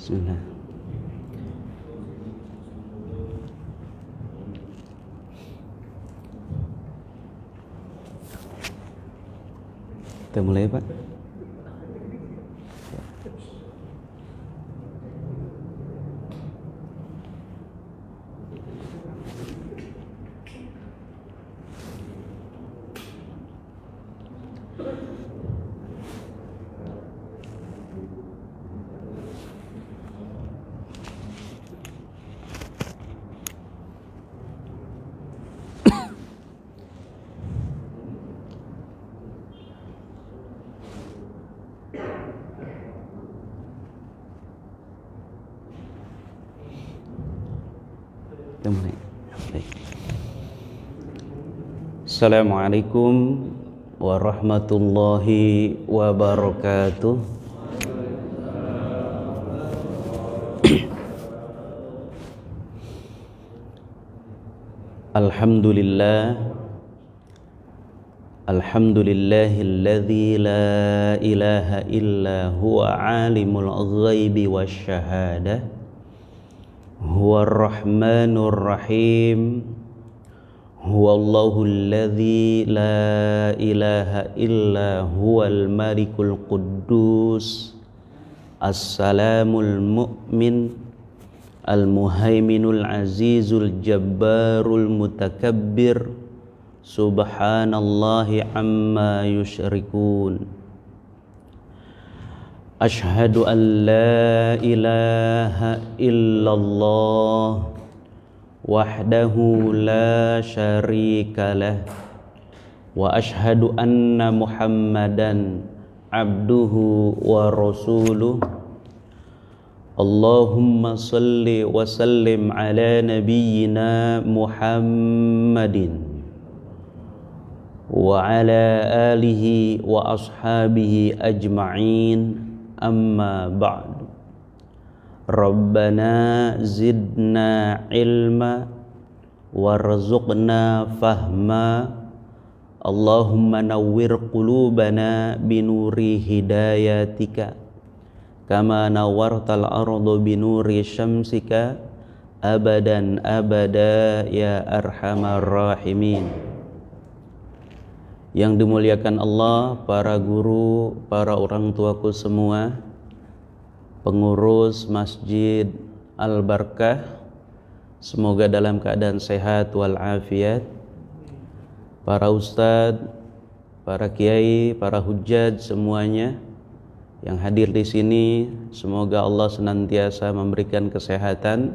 Bismillah. Kita mulai, Pak. Assalamualaikum warahmatullahi wabarakatuh. Alhamdulillahilladzi la ilaha illa huwa alimul ghaibi wasyahadah, huwar rahmanur rahim. Huwallahul ladzi la ilaha illa huwal malikul quddus assalamul mu'min al-muhaiminul azizul jabbarul mutakabbir subhanallahi amma yusyrikun. Ashhadu an la ilaha illallah wahdahu la syarika lah, wa ashhadu anna Muhammadan abduhu wa rasuluh. Allahumma salli wa sallim ala nabiyyina Muhammadin wa ala alihi wa ashabihi ajma'in, amma ba'du. Rabbana zidna ilma warzuqna fahma. Allahumma nawwir qulubana binuri hidayatika kama nawwartal ardu binuri syamsika abadan abada ya arhamar rahimin. Yang dimuliakan Allah, para guru, para orang tuaku semua, pengurus Masjid Al-Barkah, semoga dalam keadaan sehat walafiat. Para ustadz, para kiai, para hujjaj semuanya yang hadir di sini, semoga Allah senantiasa memberikan kesehatan.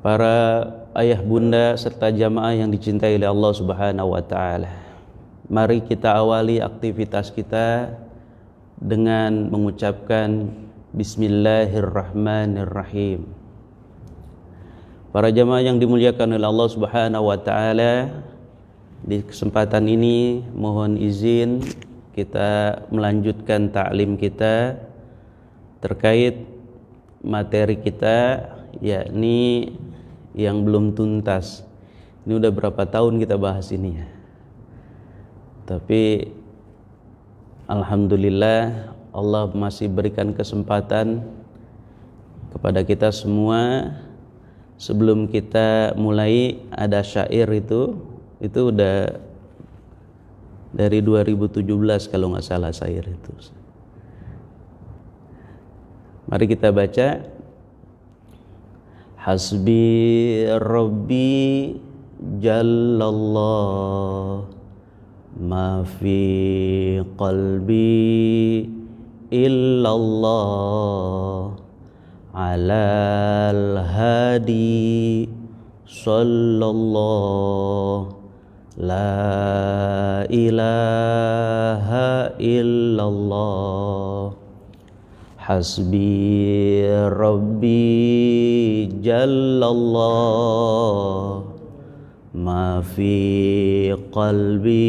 Para ayah bunda serta jamaah yang dicintai oleh Allah Subhanahu wa taala. Mari kita awali aktivitas kita dengan mengucapkan Bismillahirrahmanirrahim. Para jamaah yang dimuliakan oleh Allah Subhanahu wa taala, di kesempatan ini mohon izin kita melanjutkan ta'lim kita terkait materi kita, yakni yang belum tuntas. Ini udah berapa tahun kita bahas ini ya. Tapi alhamdulillah Allah masih berikan kesempatan kepada kita semua. Sebelum kita mulai ada syair itu udah dari 2017 kalau nggak salah syair itu. Mari kita baca. Hasbi Rabbi Jallallah ma fi qalbi illallah alal hadi sallallahu la ilaha illallah. Hasbi Rabbi Jallallah ma fi qalbi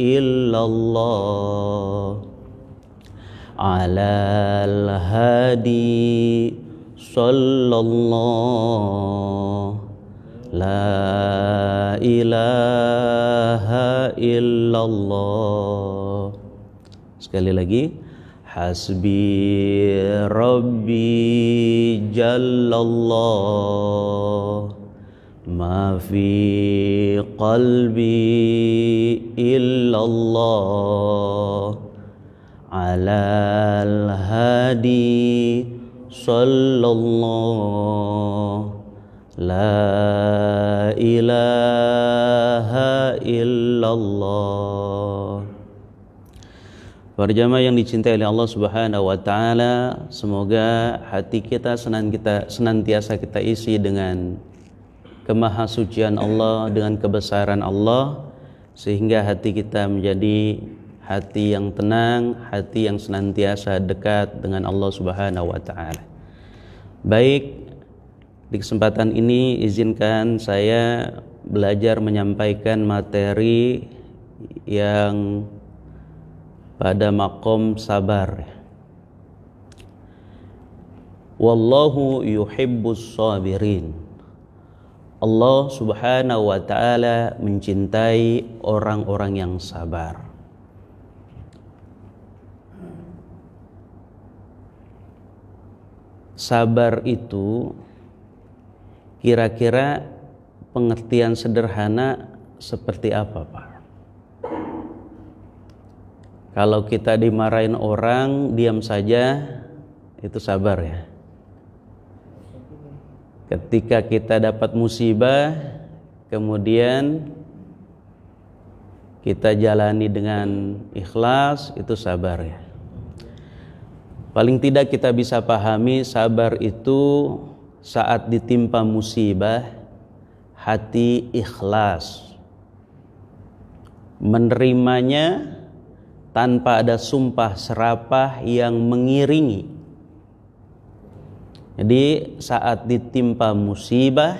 illallah alal hadi sallallahu la ilaha illallah. Sekali lagi, Hasbi Rabbi Jallallah, ma fi qalbi illallah, alal hadi sallallahu, la ilaha illallah. Para jamaah yang dicintai oleh Allah Subhanahu wa taala, semoga hati kita senantiasa kita isi dengan kemahasucian Allah, dengan kebesaran Allah, sehingga hati kita menjadi hati yang tenang, hati yang senantiasa dekat dengan Allah Subhanahu wa taala. Baik, di kesempatan ini izinkan saya belajar menyampaikan materi yang pada makom sabar. Wallahu yuhibbus sabirin. Allah Subhanahu wa taala mencintai orang-orang yang sabar. Sabar itu kira-kira pengertian sederhana seperti apa, Pak? Kalau kita dimarahin orang, diam saja, itu sabar ya. Ketika kita dapat musibah, kemudian kita jalani dengan ikhlas, itu sabar ya. Paling tidak kita bisa pahami sabar itu saat ditimpa musibah, hati ikhlas, menerimanya tanpa ada sumpah serapah yang mengiringi. Jadi saat ditimpa musibah,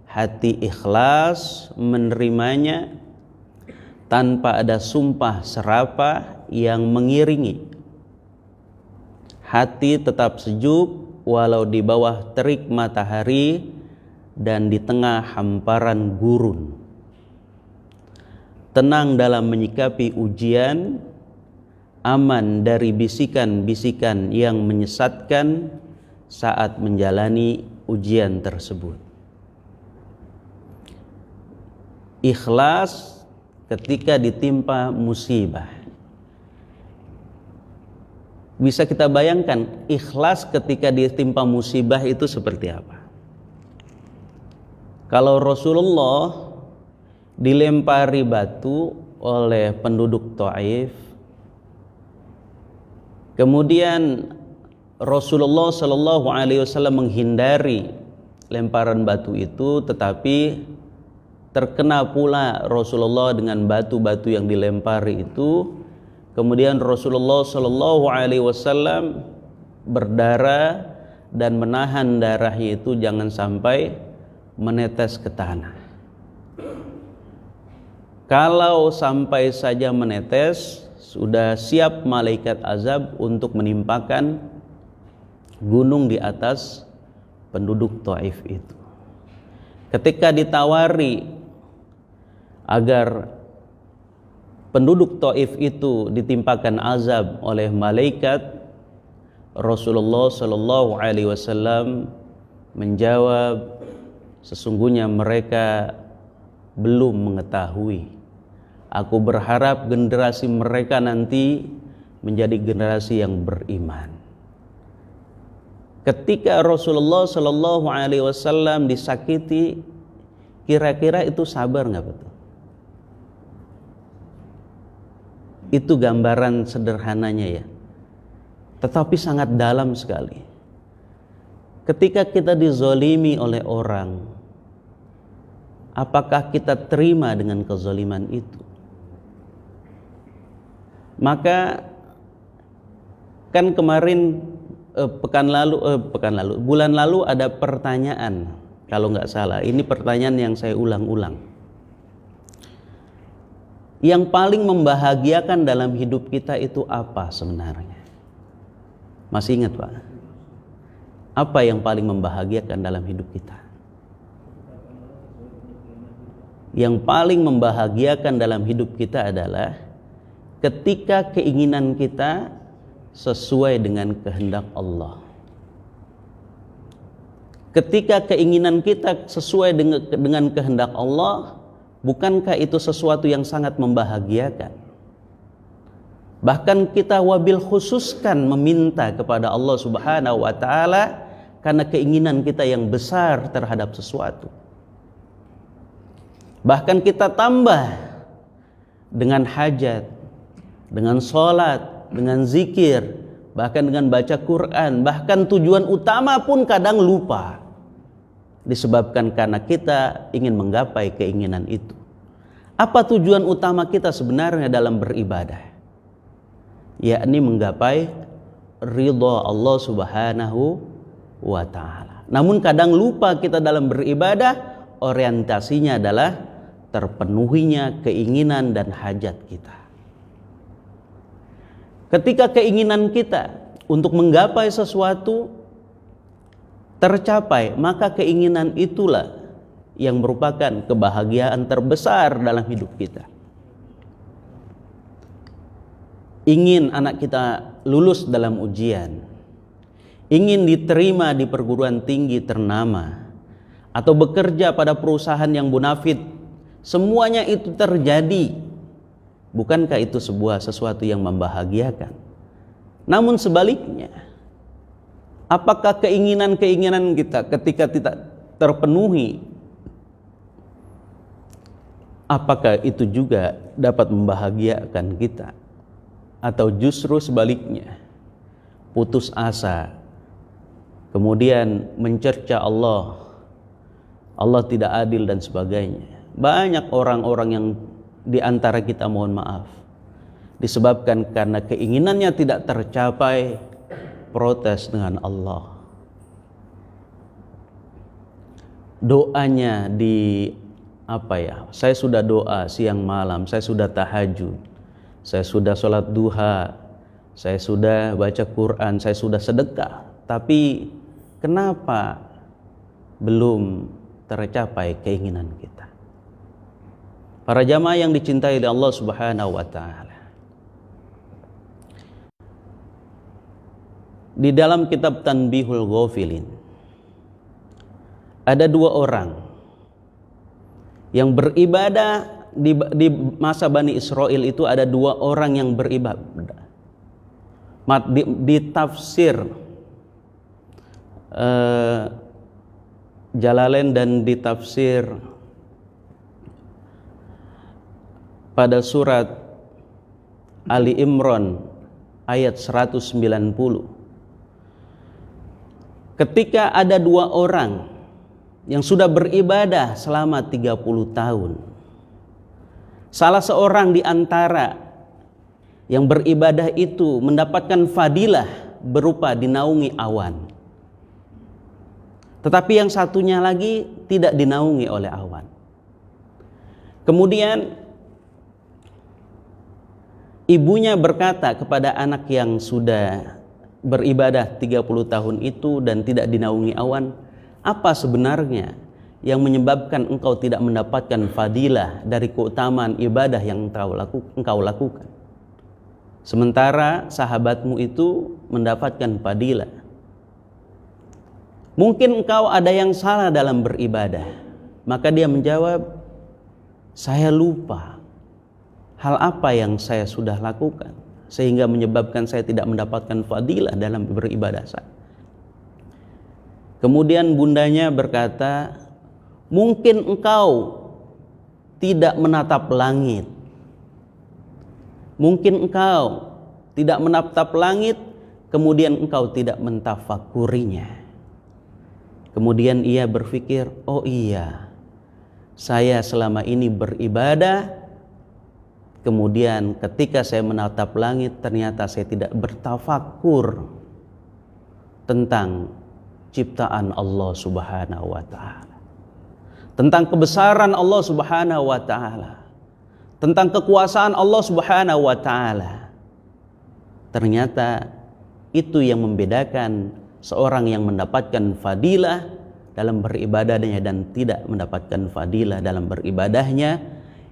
hati ikhlas menerimanya tanpa ada sumpah serapah yang mengiringi. Hati tetap sejuk walau di bawah terik matahari dan di tengah hamparan gurun. Tenang dalam menyikapi ujian, aman dari bisikan-bisikan yang menyesatkan saat menjalani ujian tersebut. Ikhlas ketika ditimpa musibah. Bisa kita bayangkan ikhlas ketika ditimpa musibah itu seperti apa? Kalau Rasulullah dilempari batu oleh penduduk Taif, kemudian Rasulullah Shallallahu Alaihi Wasallam menghindari lemparan batu itu, tetapi terkena pula Rasulullah dengan batu-batu yang dilempari itu. Kemudian Rasulullah Shallallahu Alaihi Wasallam berdarah dan menahan darahnya itu jangan sampai menetes ke tanah. Kalau sampai saja menetes, sudah siap malaikat azab untuk menimpakan gunung di atas penduduk Taif itu. Ketika ditawari agar penduduk Taif itu ditimpakan azab oleh malaikat, Rasulullah Shallallahu Alaihi Wasallam menjawab, sesungguhnya mereka belum mengetahui. Aku berharap generasi mereka nanti menjadi generasi yang beriman. Ketika Rasulullah Shallallahu Alaihi Wasallam disakiti, kira-kira itu sabar nggak betul? Itu gambaran sederhananya ya, tetapi sangat dalam sekali. Ketika kita dizolimi oleh orang, apakah kita terima dengan kezaliman itu? Maka kan kemarin bulan lalu ada pertanyaan, kalau nggak salah, ini pertanyaan yang saya ulang-ulang. Yang paling membahagiakan dalam hidup kita itu apa sebenarnya? Masih ingat Pak? Apa yang paling membahagiakan dalam hidup kita? Yang paling membahagiakan dalam hidup kita adalah ketika keinginan kita sesuai dengan kehendak Allah. Ketika keinginan kita sesuai dengan kehendak Allah, bukankah itu sesuatu yang sangat membahagiakan? Bahkan kita wabil khususkan meminta kepada Allah Subhanahu wa Ta'ala karena keinginan kita yang besar terhadap sesuatu. Bahkan kita tambah dengan hajat, dengan sholat, dengan zikir, bahkan dengan baca Quran. Bahkan tujuan utama pun kadang lupa, disebabkan karena kita ingin menggapai keinginan itu. Apa tujuan utama kita sebenarnya dalam beribadah? Yakni menggapai ridha Allah Subhanahu wa Ta'ala. Namun kadang lupa kita dalam beribadah, orientasinya adalah terpenuhinya keinginan dan hajat kita. Ketika keinginan kita untuk menggapai sesuatu tercapai, maka keinginan itulah yang merupakan kebahagiaan terbesar dalam hidup kita. Ingin anak kita lulus dalam ujian, ingin diterima di perguruan tinggi ternama, atau bekerja pada perusahaan yang bonafit, semuanya itu terjadi. Bukankah itu sesuatu yang membahagiakan? Namun sebaliknya, apakah keinginan-keinginan kita ketika tidak terpenuhi, apakah itu juga dapat membahagiakan kita? Atau justru sebaliknya, putus asa, kemudian mencerca Allah tidak adil dan sebagainya. Banyak orang-orang yang di antara kita, mohon maaf, disebabkan karena keinginannya tidak tercapai, protes dengan Allah. Doanya saya sudah doa siang malam, saya sudah tahajud, saya sudah sholat duha, saya sudah baca Quran, saya sudah sedekah, tapi kenapa belum tercapai keinginan kita? Para jamaah yang dicintai oleh Allah Subhanahu wa Ta'ala, di dalam kitab Tanbihul Ghafilin ada dua orang yang beribadah di masa Bani Israel. Itu ada dua orang yang beribadah. Di tafsir Jalalain dan di tafsir pada surat Ali Imran ayat 190, ketika ada dua orang yang sudah beribadah selama 30 tahun, salah seorang di antara yang beribadah itu mendapatkan fadilah berupa dinaungi awan, tetapi yang satunya lagi tidak dinaungi oleh awan. Kemudian ibunya berkata kepada anak yang sudah beribadah 30 tahun itu dan tidak dinaungi awan, apa sebenarnya yang menyebabkan engkau tidak mendapatkan fadilah dari keutamaan ibadah yang engkau lakukan, sementara sahabatmu itu mendapatkan fadilah? Mungkin engkau ada yang salah dalam beribadah. Maka dia menjawab, saya lupa hal apa yang saya sudah lakukan sehingga menyebabkan saya tidak mendapatkan fadilah dalam beribadah saya. Kemudian bundanya berkata, mungkin engkau tidak menatap langit. Mungkin engkau tidak menatap langit, kemudian engkau tidak mentafakurinya. Kemudian ia berpikir, oh iya, saya selama ini beribadah, kemudian ketika saya menatap langit ternyata saya tidak bertafakur tentang ciptaan Allah Subhanahu wa Ta'ala, tentang kebesaran Allah Subhanahu wa Ta'ala, tentang kekuasaan Allah Subhanahu wa Ta'ala. Ternyata itu yang membedakan seorang yang mendapatkan fadilah dalam beribadahnya dan tidak mendapatkan fadilah dalam beribadahnya.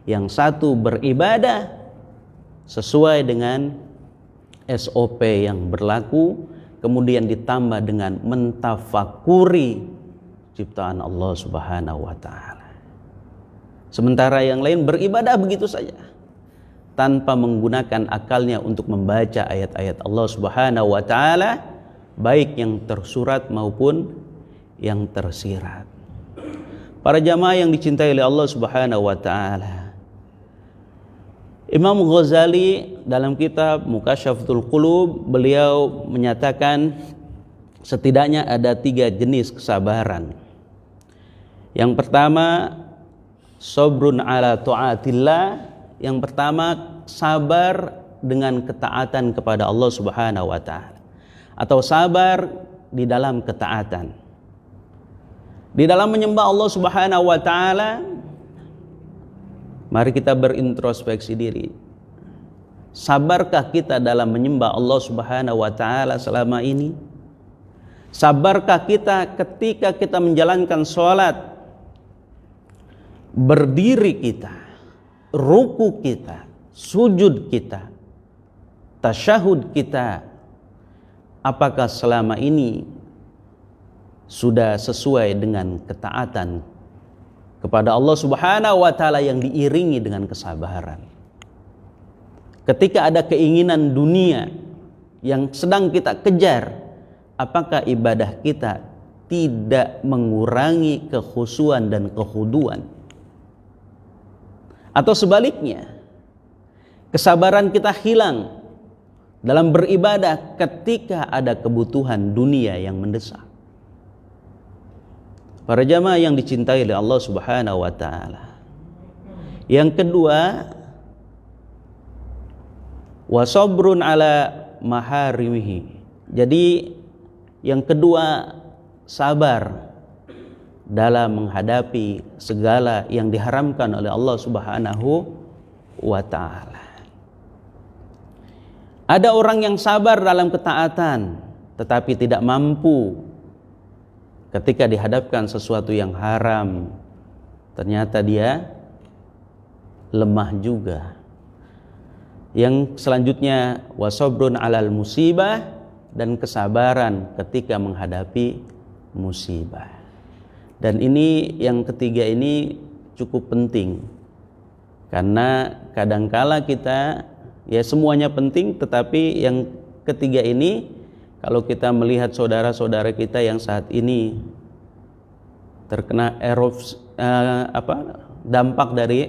Yang satu beribadah sesuai dengan SOP yang berlaku, kemudian ditambah dengan mentafakuri ciptaan Allah Subhanahu wa taala. Sementara yang lain beribadah begitu saja tanpa menggunakan akalnya untuk membaca ayat-ayat Allah Subhanahu wa taala, baik yang tersurat maupun yang tersirat. Para jamaah yang dicintai oleh Allah Subhanahu wa taala, Imam Ghazali dalam kitab Mukasyafatul Qulub, beliau menyatakan setidaknya ada 3 jenis kesabaran. Yang pertama, sabrun ala ta'atillah. Yang pertama, sabar dengan ketaatan kepada Allah Subhanahu wa taala, atau sabar di dalam ketaatan. Di dalam menyembah Allah Subhanahu wa taala, mari kita berintrospeksi diri. Sabarkah kita dalam menyembah Allah Subhanahu wa taala selama ini? Sabarkah kita ketika kita menjalankan sholat, berdiri kita, ruku kita, sujud kita, tasyahud kita, apakah selama ini sudah sesuai dengan ketaatan kepada Allah Subhanahu wa taala yang diiringi dengan kesabaran? Ketika ada keinginan dunia yang sedang kita kejar, apakah ibadah kita tidak mengurangi kekhusyuan dan kekhuduan? Atau sebaliknya, kesabaran kita hilang dalam beribadah ketika ada kebutuhan dunia yang mendesak? Para jamaah yang dicintai oleh Allah Subhanahu wa taala. Yang kedua, wasabrun ala maharimihi. Jadi yang kedua, sabar dalam menghadapi segala yang diharamkan oleh Allah Subhanahu wa taala. Ada orang yang sabar dalam ketaatan tetapi tidak mampu ketika dihadapkan sesuatu yang haram, ternyata dia lemah juga. Yang selanjutnya, wasabrun alal musibah, dan kesabaran ketika menghadapi musibah. Dan ini yang ketiga ini cukup penting, karena kadangkala kita, ya semuanya penting, tetapi yang ketiga ini kalau kita melihat saudara-saudara kita yang saat ini terkena dampak dari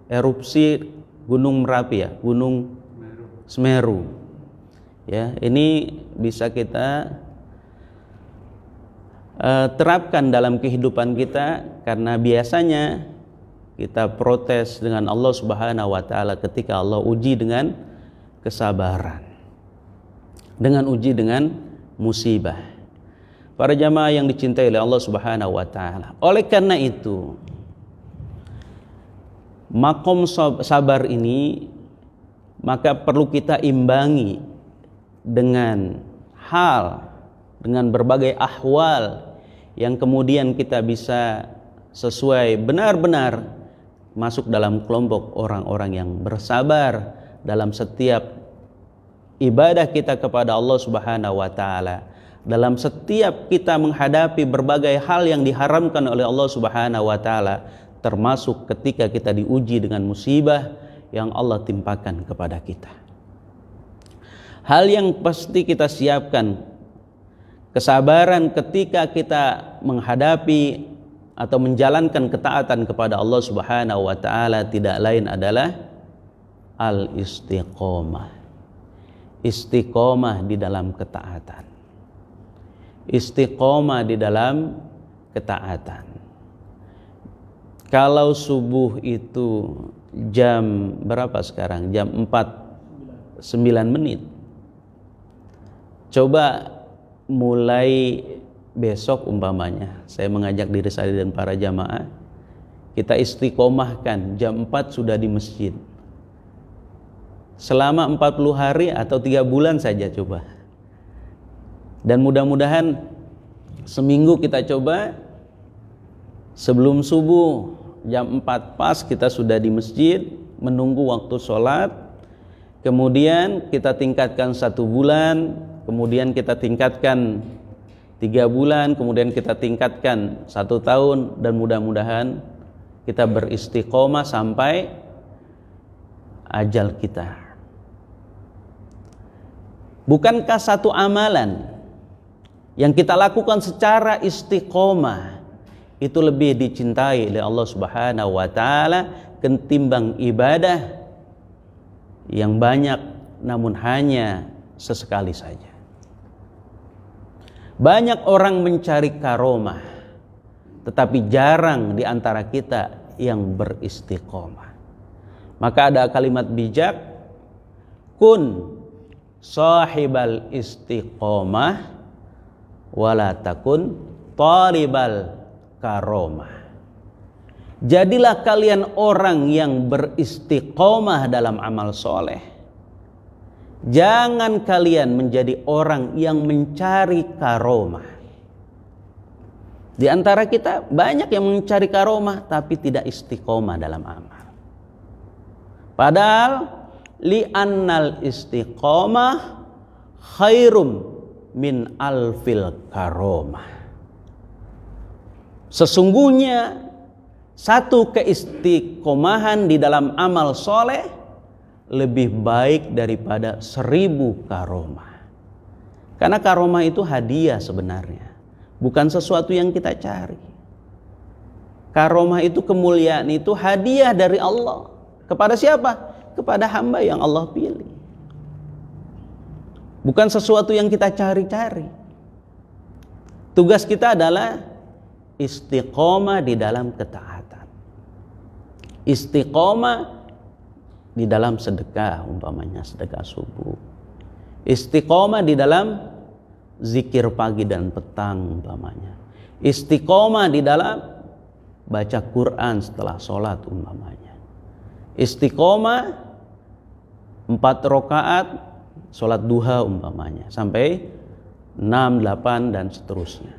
erupsi Gunung Merapi, ya, Gunung Semeru. Ya, ini bisa kita terapkan dalam kehidupan kita, karena biasanya kita protes dengan Allah Subhanahu wa taala ketika Allah uji dengan kesabaran, dengan uji dengan musibah. Para jamaah yang dicintai oleh Allah Subhanahu wa taala, oleh karena itu makom sabar ini maka perlu kita imbangi dengan berbagai ahwal yang kemudian kita bisa sesuai benar-benar masuk dalam kelompok orang-orang yang bersabar dalam setiap ibadah kita kepada Allah Subhanahu wa taala, dalam setiap kita menghadapi berbagai hal yang diharamkan oleh Allah Subhanahu wa taala, termasuk ketika kita diuji dengan musibah yang Allah timpakan kepada kita. Hal yang pasti kita siapkan kesabaran ketika kita menghadapi atau menjalankan ketaatan kepada Allah Subhanahu wa taala tidak lain adalah al-istiqomah. Istiqomah di dalam ketaatan. Istiqomah di dalam ketaatan. Kalau subuh itu jam berapa sekarang? Jam 4:09. Coba mulai besok umpamanya, saya mengajak diri saya dan para jamaah, kita istiqomahkan jam 4 sudah di masjid. Selama 40 hari atau 3 bulan saja coba. Dan mudah-mudahan seminggu kita coba, sebelum subuh jam 4 pas kita sudah di masjid menunggu waktu sholat. kemudian kita tingkatkan 1 bulan, kemudian kita tingkatkan 3 bulan, kemudian kita tingkatkan 1 tahun, dan mudah-mudahan kita beristiqomah sampai ajal kita. Bukankah satu amalan yang kita lakukan secara istiqomah itu lebih dicintai oleh Allah Subhanahu wa taala ketimbang ibadah yang banyak namun hanya sesekali saja? Banyak orang mencari karomah, tetapi jarang di antara kita yang beristiqomah. Maka ada kalimat bijak, kun sahibal istiqomah wala takun talibal karomah. Jadilah kalian orang yang beristiqomah dalam amal soleh. Jangan kalian menjadi orang yang mencari karomah. Di antara kita banyak yang mencari karomah tapi tidak istiqomah dalam amal. Padahal li'annal istiqomah khairum min alfil karomah. Sesungguhnya satu keistiqomahan di dalam amal soleh lebih baik daripada 1000 karomah. Karena karomah itu hadiah sebenarnya, bukan sesuatu yang kita cari. Karomah itu, kemuliaan itu hadiah dari Allah. Kepada siapa? Kepada hamba yang Allah pilih. Bukan sesuatu yang kita cari-cari. Tugas kita adalah istiqomah di dalam ketaatan. Istiqomah di dalam sedekah, umpamanya sedekah subuh. Istiqomah di dalam zikir pagi dan petang, umpamanya. Istiqomah di dalam baca Quran setelah sholat, umpamanya. Istiqomah 4 rakaat sholat duha, umpamanya, sampai 6, 8 dan seterusnya.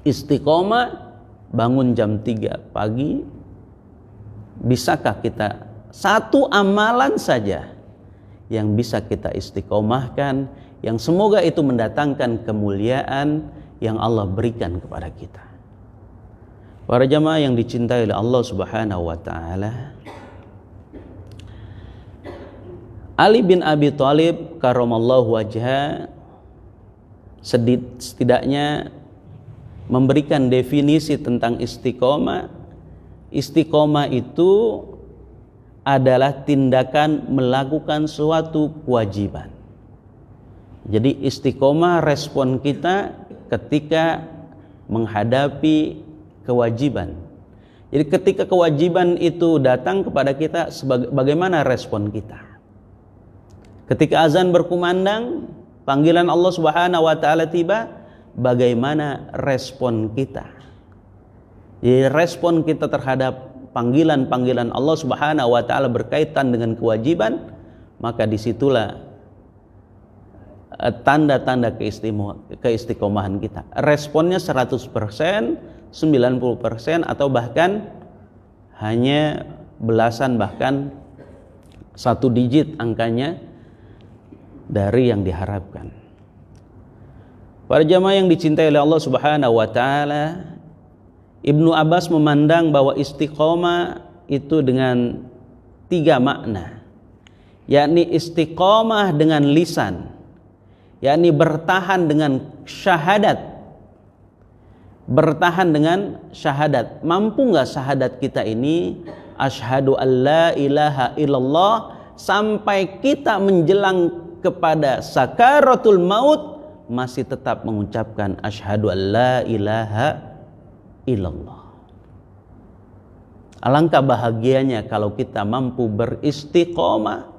Istiqomah bangun jam 3 pagi. Bisakah kita satu amalan saja yang bisa kita istiqomahkan, yang semoga itu mendatangkan kemuliaan yang Allah berikan kepada kita? Para jamaah yang dicintai oleh Allah Subhanahu wa taala, Ali bin Abi Thalib karramallahu wajhah setidaknya memberikan definisi tentang istiqomah. Istiqomah itu adalah tindakan melakukan suatu kewajiban. Jadi istiqomah respon kita ketika menghadapi kewajiban. Jadi ketika kewajiban itu datang kepada kita, bagaimana respon kita? Ketika azan berkumandang, panggilan Allah Subhanahu wa taala tiba, bagaimana respon kita? Jadi respon kita terhadap panggilan-panggilan Allah Subhanahu wa taala berkaitan dengan kewajiban, maka disitulah tanda-tanda keistiqomahan kita. Responnya 100%, 90% atau bahkan hanya belasan, bahkan 1 digit angkanya dari yang diharapkan. Para jamaah yang dicintai oleh Allah Subhanahu wa taala, Ibnu Abbas memandang bahwa istiqomah itu dengan 3 makna, yakni istiqomah dengan lisan, yakni bertahan dengan syahadat. Bertahan dengan syahadat. Mampu gak syahadat kita ini asyhadu an la ilaha illallah sampai kita menjelang kepada sakaratul maut masih tetap mengucapkan asyhadu an la ilaha illallah. Alangkah bahagianya kalau kita mampu beristiqomah,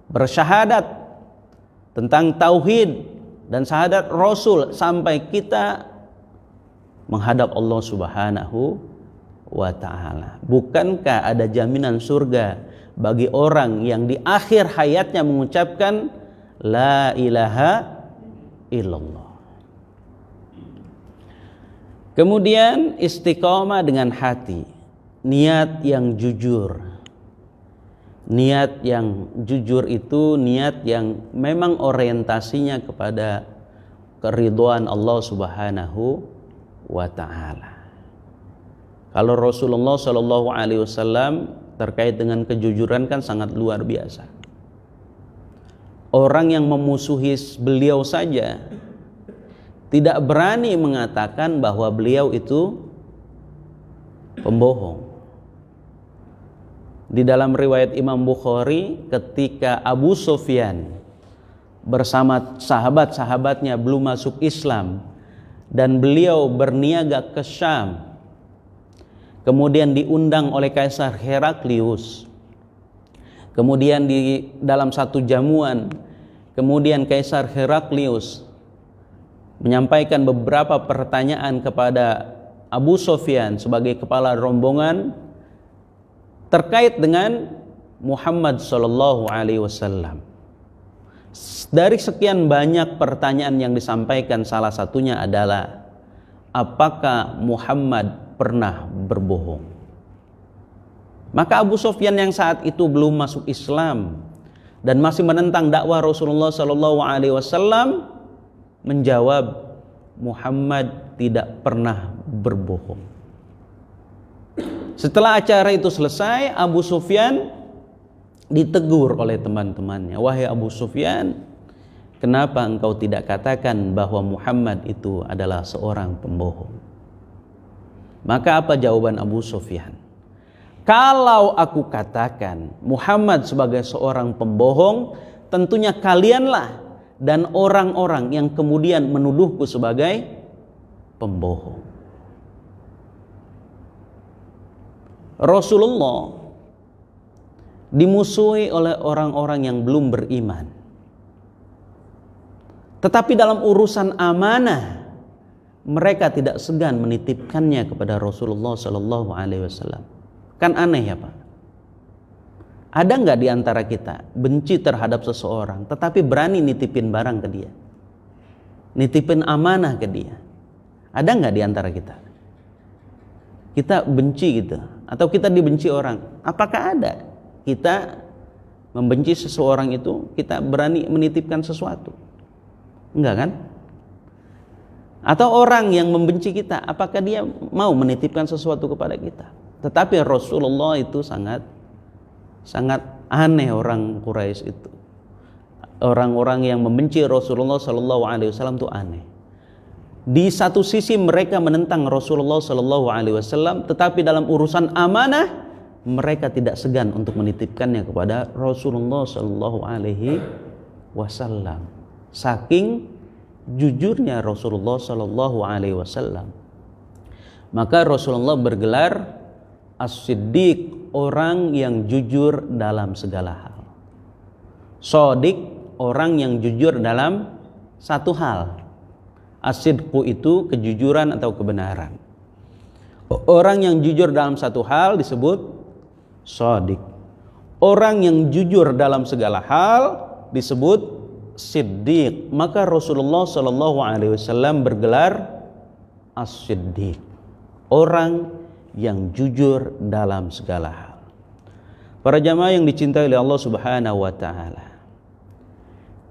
bersyahadat tentang tauhid dan syahadat Rasul sampai kita menghadap Allah Subhanahu wa taala. Bukankah ada jaminan surga bagi orang yang di akhir hayatnya mengucapkan la ilaha illallah? Kemudian istiqomah dengan hati, niat yang jujur. Niat yang jujur itu niat yang memang orientasinya kepada keridhaan Allah Subhanahu wa taala. Kalau Rasulullah Shallallahu alaihi wasallam terkait dengan kejujuran kan sangat luar biasa. Orang yang memusuhi beliau saja tidak berani mengatakan bahwa beliau itu pembohong. Di dalam riwayat Imam Bukhari, ketika Abu Sufyan bersama sahabat-sahabatnya belum masuk Islam dan beliau berniaga ke Syam, kemudian diundang oleh Kaisar Heraklius, kemudian di dalam satu jamuan, kemudian Kaisar Heraklius menyampaikan beberapa pertanyaan kepada Abu Sufyan sebagai kepala rombongan terkait dengan Muhammad sallallahu alaihi wasallam. Dari sekian banyak pertanyaan yang disampaikan, salah satunya adalah apakah Muhammad pernah berbohong? Maka Abu Sufyan yang saat itu belum masuk Islam dan masih menentang dakwah Rasulullah sallallahu alaihi wasallam menjawab, Muhammad tidak pernah berbohong. Setelah acara itu selesai, Abu Sufyan ditegur oleh teman-temannya. Wahai Abu Sufyan, kenapa engkau tidak katakan bahwa Muhammad itu adalah seorang pembohong? Maka apa jawaban Abu Sufyan? Kalau aku katakan Muhammad sebagai seorang pembohong, tentunya kalianlah dan orang-orang yang kemudian menuduhku sebagai pembohong. Rasulullah dimusuhi oleh orang-orang yang belum beriman. Tetapi dalam urusan amanah, mereka tidak segan menitipkannya kepada Rasulullah Sallallahu Alaihi Wasallam. Kan aneh ya Pak? Ada nggak di antara kita benci terhadap seseorang, tetapi berani nitipin barang ke dia, nitipin amanah ke dia? Ada nggak di antara kita? Kita benci gitu, atau kita dibenci orang? Apakah ada kita membenci seseorang itu, kita berani menitipkan sesuatu? Enggak kan? Atau orang yang membenci kita, apakah dia mau menitipkan sesuatu kepada kita? Tetapi Rasulullah itu sangat aneh orang Quraisy itu. Orang-orang yang membenci Rasulullah Sallallahu Alaihi Wasallam itu aneh. Di satu sisi mereka menentang Rasulullah Sallallahu Alaihi Wasallam, tetapi dalam urusan amanah mereka tidak segan untuk menitipkannya kepada Rasulullah Sallallahu Alaihi Wasallam. Saking jujurnya Rasulullah Sallallahu Alaihi Wasallam, maka Rasulullah bergelar As-Siddiq, orang yang jujur dalam segala hal. Shadiq, orang yang jujur dalam satu hal. As-sidqu itu kejujuran atau kebenaran. Orang yang jujur dalam satu hal disebut shadiq. Orang yang jujur dalam segala hal disebut siddiq. Maka Rasulullah Shallallahu Alaihi Wasallam bergelar As-Siddiq, orang yang jujur dalam segala hal. Para jamaah yang dicintai oleh Allah Subhanahu wa taala.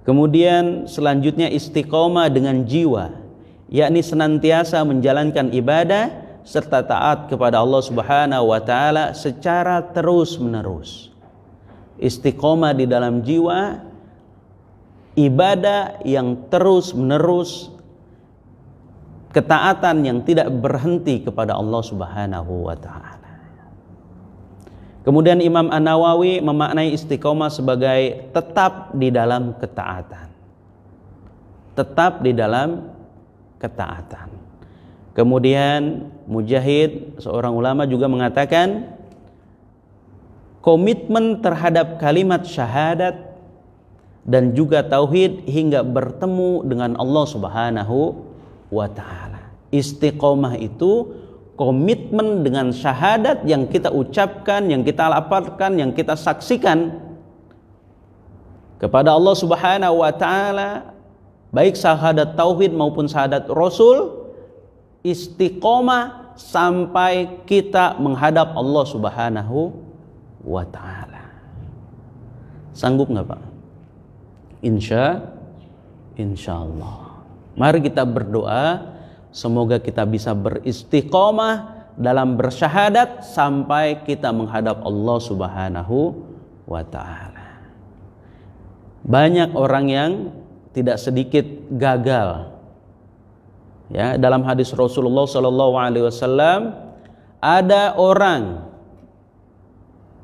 Kemudian selanjutnya istiqomah dengan jiwa, yakni senantiasa menjalankan ibadah serta taat kepada Allah Subhanahu wa taala secara terus-menerus. Istiqomah di dalam jiwa, ibadah yang terus-menerus, ketaatan yang tidak berhenti kepada Allah Subhanahu wa taala. Kemudian Imam An-Nawawi memaknai istiqomah sebagai tetap di dalam ketaatan. Tetap di dalam ketaatan. Kemudian Mujahid, seorang ulama, juga mengatakan komitmen terhadap kalimat syahadat dan juga tauhid hingga bertemu dengan Allah Subhanahu wa taala. Istiqomah itu komitmen dengan syahadat yang kita ucapkan, yang kita lafazkan, yang kita saksikan kepada Allah Subhanahu wa taala, baik syahadat tauhid maupun syahadat rasul. Istiqomah sampai kita menghadap Allah Subhanahu wa taala. Sanggup nggak Pak? Insya Allah. Mari kita berdoa semoga kita bisa beristiqomah dalam bersyahadat sampai kita menghadap Allah Subhanahu wa ta'ala. Banyak orang yang tidak sedikit gagal. Ya, dalam hadis Rasulullah SAW ada orang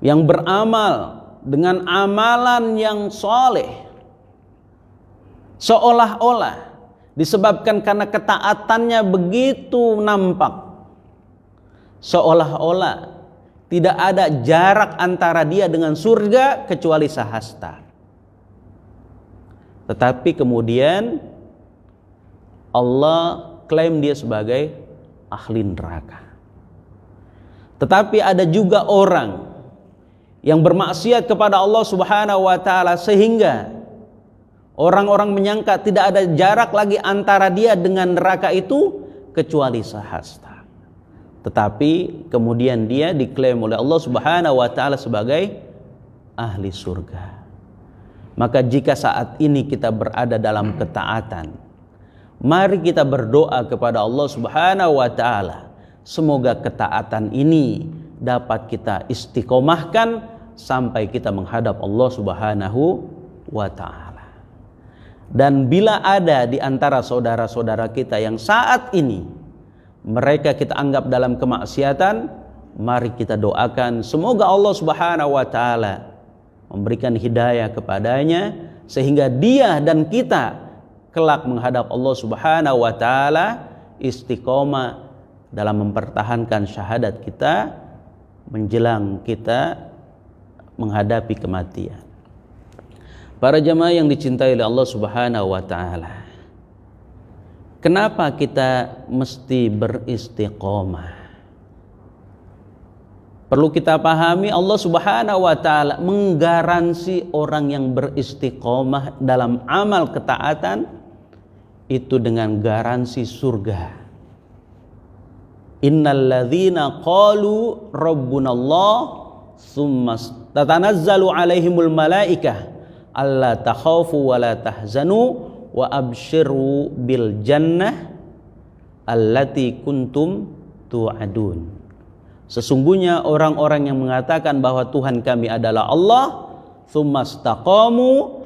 yang beramal dengan amalan yang soleh, seolah-olah disebabkan karena ketaatannya begitu nampak, seolah-olah tidak ada jarak antara dia dengan surga kecuali sehasta. Tetapi kemudian Allah klaim dia sebagai ahli neraka. Tetapi ada juga orang yang bermaksiat kepada Allah Subhanahu wa ta'ala sehingga orang-orang menyangka tidak ada jarak lagi antara dia dengan neraka itu kecuali sehasta. Tetapi kemudian dia diklaim oleh Allah Subhanahu wa ta'ala sebagai ahli surga. Maka jika saat ini kita berada dalam ketaatan, mari kita berdoa kepada Allah Subhanahu wa ta'ala, semoga ketaatan ini dapat kita istiqomahkan sampai kita menghadap Allah Subhanahu wa ta'ala. Dan bila ada di antara saudara-saudara kita yang saat ini mereka kita anggap dalam kemaksiatan, mari kita doakan semoga Allah Subhanahu wa ta'ala memberikan hidayah kepadanya sehingga dia dan kita kelak menghadap Allah Subhanahu wa ta'ala istiqomah dalam mempertahankan syahadat kita menjelang kita menghadapi kematian. Para jamaah yang dicintai oleh Allah Subhanahu wa ta'ala, kenapa kita mesti beristiqomah? Perlu kita pahami, Allah Subhanahu wa ta'ala menggaransi orang yang beristiqomah dalam amal ketaatan itu dengan garansi surga. Innal ladzina qalu rabbunallah tsumma tatanazzalu alaihimul malaikah alla takhafu wa la tahzanu wa abshiru bil jannah allati kuntum tu'adun. Sesungguhnya orang-orang yang mengatakan bahwa Tuhan kami adalah Allah, tsumma istaqamu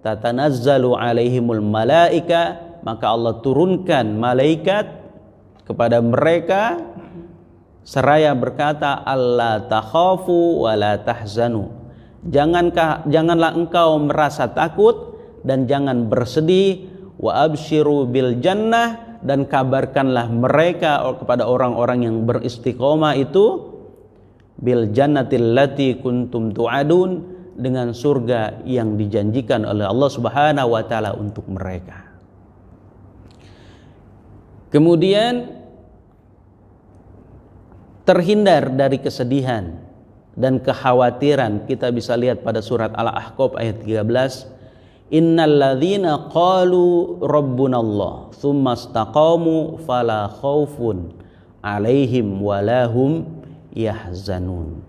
tatanazzalu alaihimul malaikah, maka Allah turunkan malaikat kepada mereka seraya berkata alla takhafu wa la tahzanu. Janganlah engkau merasa takut dan jangan bersedih, wa abshiru bil jannah, dan kabarkanlah mereka kepada orang-orang yang beristiqomah itu bil jannatil lati kuntum tu'adun, dengan surga yang dijanjikan oleh Allah Subhanahu wa ta'ala untuk mereka. Kemudian terhindar dari kesedihan dan kekhawatiran, kita bisa lihat pada surat Al-Ahqaf ayat 13, innal ladzina qalu rabbunallah tsumma istaqamu fala khaufun alaihim walahum yahzanun.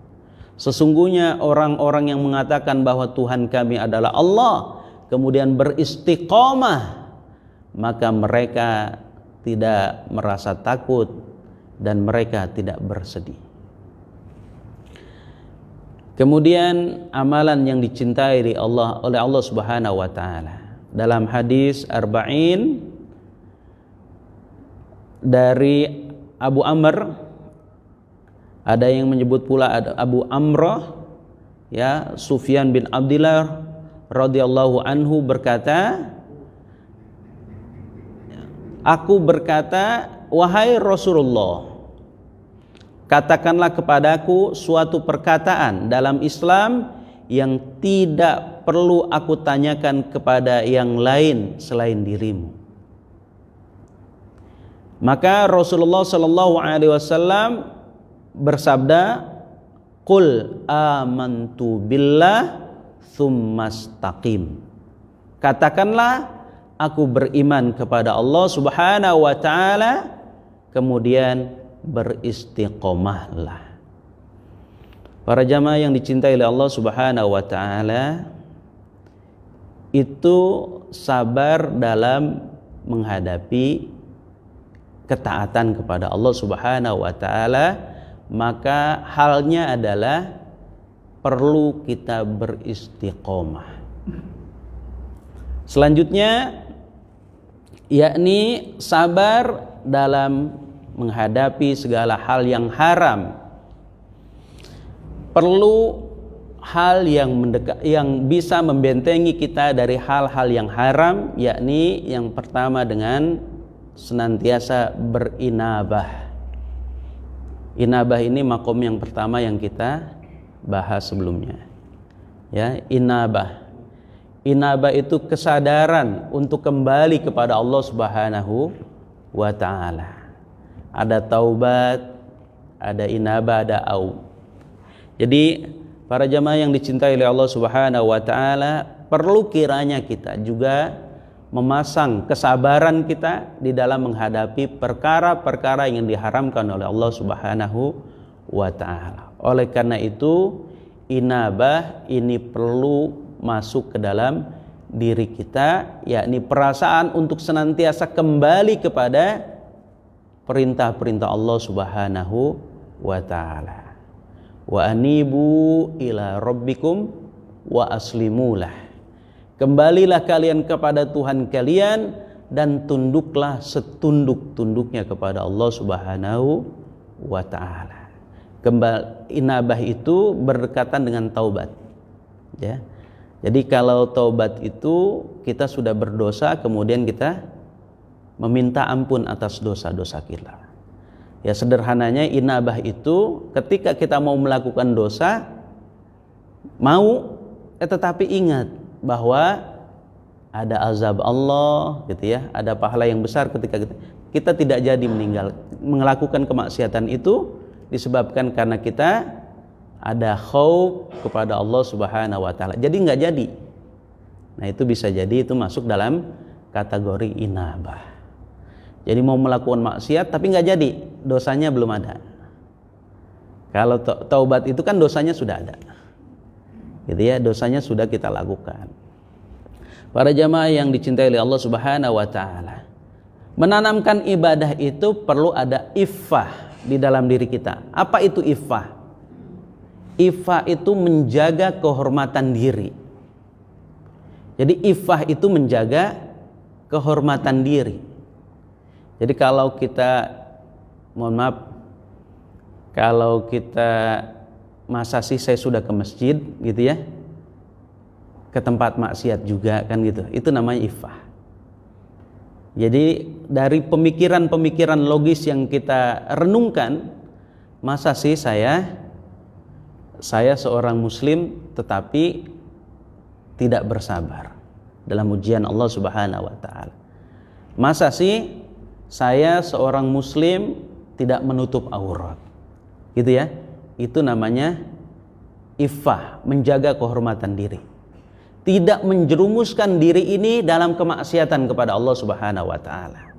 Sesungguhnya orang-orang yang mengatakan bahwa Tuhan kami adalah Allah kemudian beristiqomah, maka mereka tidak merasa takut dan mereka tidak bersedih. Kemudian amalan yang dicintai oleh Allah Subhanahu wa ta'ala. Dalam hadis Arba'in dari Abu Amr, ada yang menyebut pula ada Abu Amrah, ya, Sufyan bin Abdillah radhiyallahu anhu berkata, aku berkata, wahai Rasulullah, katakanlah kepadaku suatu perkataan dalam Islam yang tidak perlu aku tanyakan kepada yang lain selain dirimu. Maka Rasulullah sallallahu alaihi wasallam bersabda, qul amantu billah tsumastaqim. Katakanlah, aku beriman kepada Allah Subhanahu wa ta'ala, kemudian beristiqomahlah. Para jamaah yang dicintai oleh Allah Subhanahu wa ta'ala, itu sabar dalam menghadapi ketaatan kepada Allah Subhanahu wa taala, maka halnya adalah perlu kita beristiqomah. Selanjutnya yakni sabar dalam menghadapi segala hal yang haram. Perlu hal yang bisa membentengi kita dari hal-hal yang haram, yakni yang pertama dengan senantiasa berinabah. Inabah ini makom yang pertama yang kita bahas sebelumnya. Ya, inabah. Inabah itu kesadaran untuk kembali kepada Allah Subhanahu wa taala. Ada taubat, ada inabah, ada aub. Jadi para jamaah yang dicintai oleh Allah Subhanahu wa taala, perlu kiranya kita juga memasang kesabaran kita di dalam menghadapi perkara-perkara yang diharamkan oleh Allah Subhanahu wa taala. Oleh karena itu, inabah ini perlu masuk ke dalam diri kita, yakni perasaan untuk senantiasa kembali kepada perintah-perintah Allah Subhanahu wa taala. Wa anibu ila rabbikum wa aslimulah. Kembalilah kalian kepada Tuhan kalian dan tunduklah setunduk-tunduknya kepada Allah Subhanahu wa taala. Inabah itu berdekatan dengan taubat. Ya. Jadi kalau taubat itu kita sudah berdosa, kemudian kita meminta ampun atas dosa-dosa kita. Ya, sederhananya inabah itu ketika kita mau melakukan dosa, tetapi ingat bahwa ada azab Allah gitu ya, ada pahala yang besar ketika kita tidak jadi melakukan kemaksiatan itu disebabkan karena kita ada khauf kepada Allah Subhanahu wa taala. Jadi enggak jadi. Nah, itu bisa jadi itu masuk dalam kategori inabah. Jadi mau melakukan maksiat tapi nggak jadi, dosanya belum ada. Kalau taubat itu kan dosanya sudah ada, gitu ya, dosanya sudah kita lakukan. Para jamaah yang dicintai oleh Allah Subhanahu wa taala, menanamkan ibadah itu perlu ada iffah di dalam diri kita. Apa itu iffah? Iffah itu menjaga kehormatan diri. Jadi iffah itu menjaga kehormatan diri. Jadi kalau kita, kalau kita masa sih saya sudah ke masjid gitu ya, ke tempat maksiat juga kan gitu, itu namanya iffah. Jadi dari pemikiran-pemikiran logis yang kita renungkan, masa sih saya seorang muslim tetapi tidak bersabar dalam ujian Allah Subhanahu wa taala. Masa sih saya seorang muslim tidak menutup aurat, gitu ya. Itu namanya iffah, menjaga kehormatan diri. Tidak menjerumuskan diri ini dalam kemaksiatan kepada Allah Subhanahu wa taala.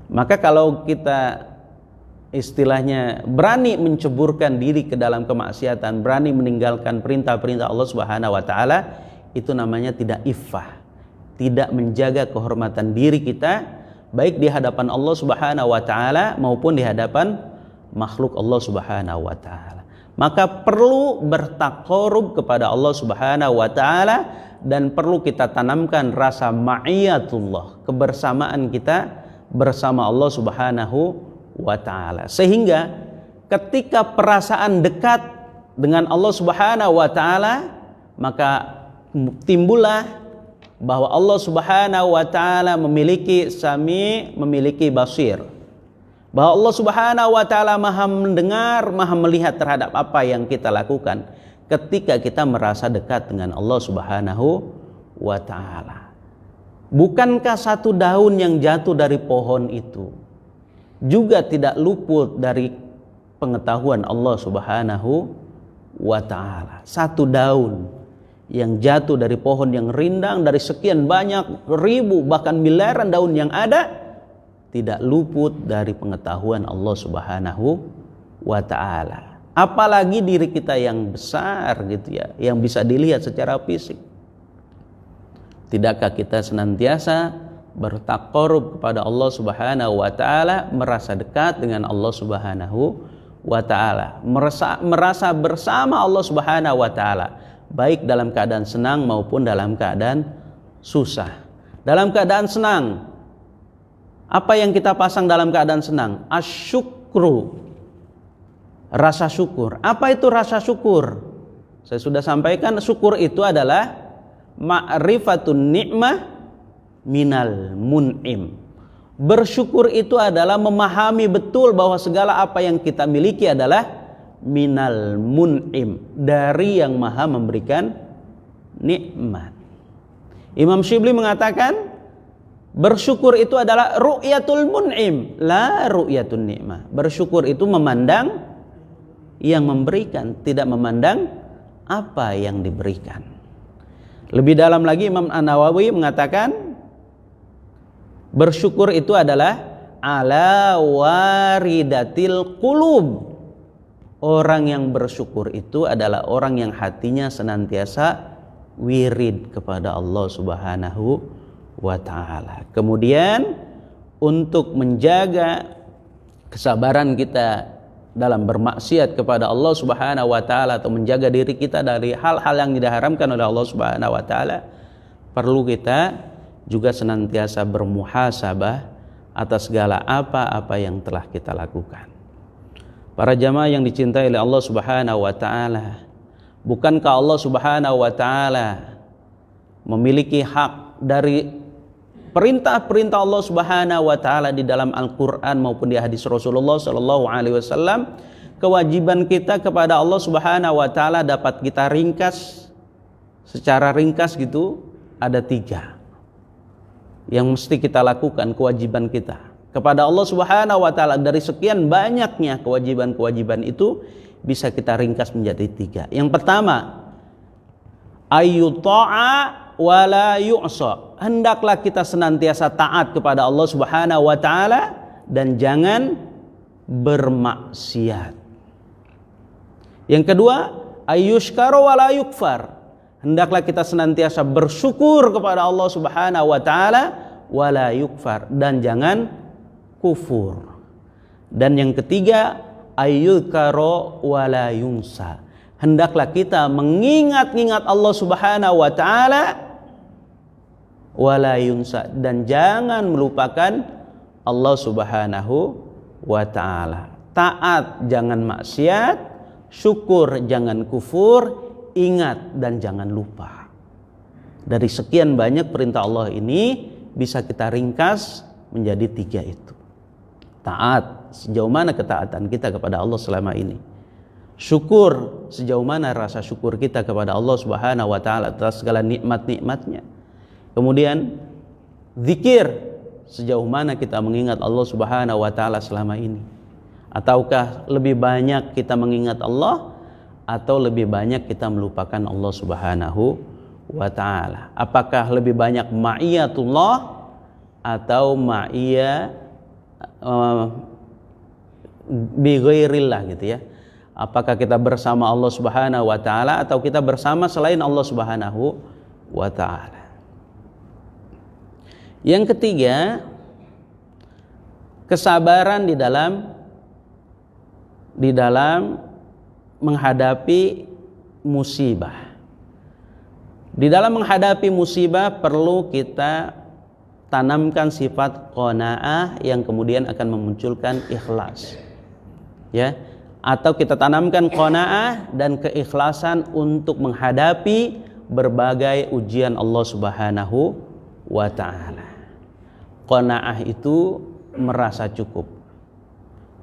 Maka kalau kita istilahnya berani menceburkan diri ke dalam kemaksiatan, berani meninggalkan perintah-perintah Allah Subhanahu wa taala, itu namanya tidak iffah, tidak menjaga kehormatan diri kita, baik di hadapan Allah Subhanahu wa taala maupun di hadapan makhluk Allah Subhanahu wa taala. Maka perlu bertaqarrub kepada Allah Subhanahu wa taala dan perlu kita tanamkan rasa ma'iyatullah, kebersamaan kita bersama Allah Subhanahu wa taala. Sehingga ketika perasaan dekat dengan Allah Subhanahu wa taala, maka timbullah bahwa Allah Subhanahu wa taala memiliki sami, memiliki basir. Bahwa Allah Subhanahu wa taala Maha mendengar, Maha melihat terhadap apa yang kita lakukan ketika kita merasa dekat dengan Allah Subhanahu wa taala. Bukankah satu daun yang jatuh dari pohon itu juga tidak luput dari pengetahuan Allah Subhanahu wa taala? Satu daun yang jatuh dari pohon yang rindang, dari sekian banyak ribu bahkan miliaran daun yang ada, tidak luput dari pengetahuan Allah Subhanahu wa taala. Apalagi diri kita yang besar gitu ya, yang bisa dilihat secara fisik. Tidakkah kita senantiasa bertaqarrub kepada Allah Subhanahu wa taala, merasa dekat dengan Allah Subhanahu wa taala, merasa bersama Allah Subhanahu wa taala, baik dalam keadaan senang maupun dalam keadaan susah. Dalam keadaan senang, apa yang kita pasang dalam keadaan senang? Asyukru, rasa syukur. Apa itu rasa syukur? Saya sudah sampaikan, syukur itu adalah ma'rifatun ni'mah minal mun'im. Bersyukur itu adalah memahami betul bahwa segala apa yang kita miliki adalah minal mun'im, dari yang maha memberikan nikmat. Imam Syibli mengatakan bersyukur itu adalah ru'yatul mun'im, la ru'yatun ni'mah. Bersyukur itu memandang yang memberikan, tidak memandang apa yang diberikan. Lebih dalam lagi Imam An-Nawawi mengatakan bersyukur itu adalah ala waridatil qulub. Orang yang bersyukur itu adalah orang yang hatinya senantiasa wirid kepada Allah Subhanahu wa taala. Kemudian untuk menjaga kesabaran kita dalam bermaksiat kepada Allah Subhanahu wa taala atau menjaga diri kita dari hal-hal yang diharamkan oleh Allah Subhanahu wa taala, perlu kita juga senantiasa bermuhasabah atas segala apa-apa yang telah kita lakukan. Para jamaah yang dicintai oleh Allah Subhanahu wa taala, bukankah Allah Subhanahu wa taala memiliki hak dari perintah-perintah Allah Subhanahu wa taala di dalam Al-Qur'an maupun di hadis Rasulullah sallallahu alaihi wasallam? Kewajiban kita kepada Allah Subhanahu wa taala dapat kita ringkas secara ringkas gitu, ada 3 yang mesti kita lakukan. Kewajiban kita kepada Allah Subhanahu wa taala dari sekian banyaknya kewajiban-kewajiban itu bisa kita ringkas menjadi 3. Yang pertama, ayyuta'a wala yu'sa. Hendaklah kita senantiasa taat kepada Allah Subhanahu wa taala dan jangan bermaksiat. Yang kedua, ayyushkara wala yukfar. Hendaklah kita senantiasa bersyukur kepada Allah Subhanahu wa taala wala yukfar, dan jangan kufur. Dan yang ketiga, ayyukara wala yunsa. Hendaklah kita mengingat-ingat Allah Subhanahu wa taala wala yunsa, dan jangan melupakan Allah Subhanahu wa taala. Taat jangan maksiat, syukur jangan kufur, ingat dan jangan lupa. Dari sekian banyak perintah Allah ini bisa kita ringkas menjadi 3 itu. Taat, sejauh mana ketaatan kita kepada Allah selama ini. Syukur, sejauh mana rasa syukur kita kepada Allah Subhanahu wa taala atas segala nikmat-nikmatnya. Kemudian zikir, sejauh mana kita mengingat Allah Subhanahu wa taala selama ini. Ataukah lebih banyak kita mengingat Allah atau lebih banyak kita melupakan Allah Subhanahu wa taala? Apakah lebih banyak ma'iyatullah atau ma'iyah bi ghairillah gitu ya? Apakah kita bersama Allah Subhanahu wa taala atau kita bersama selain Allah Subhanahu wa taala? Yang ketiga, kesabaran di dalam menghadapi musibah. Di dalam menghadapi musibah perlu kita tanamkan sifat qanaah yang kemudian akan memunculkan ikhlas. Ya, atau kita tanamkan qanaah dan keikhlasan untuk menghadapi berbagai ujian Allah Subhanahu wa taala. Qanaah itu merasa cukup.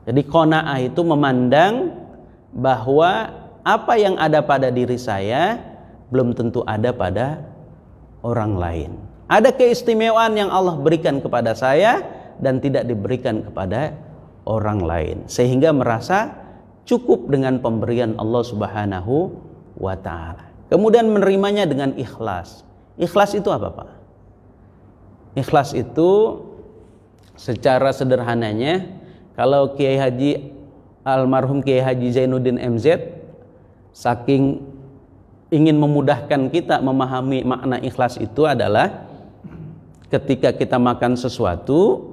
Jadi qanaah itu memandang bahwa apa yang ada pada diri saya belum tentu ada pada orang lain. Ada keistimewaan yang Allah berikan kepada saya dan tidak diberikan kepada orang lain, sehingga merasa cukup dengan pemberian Allah Subhanahu wa taala. Kemudian menerimanya dengan ikhlas. Ikhlas itu apa, Pak? Ikhlas itu secara sederhananya, kalau Kiai Haji almarhum Kiai Haji Zainuddin MZ saking ingin memudahkan kita memahami makna ikhlas itu adalah ketika kita makan sesuatu,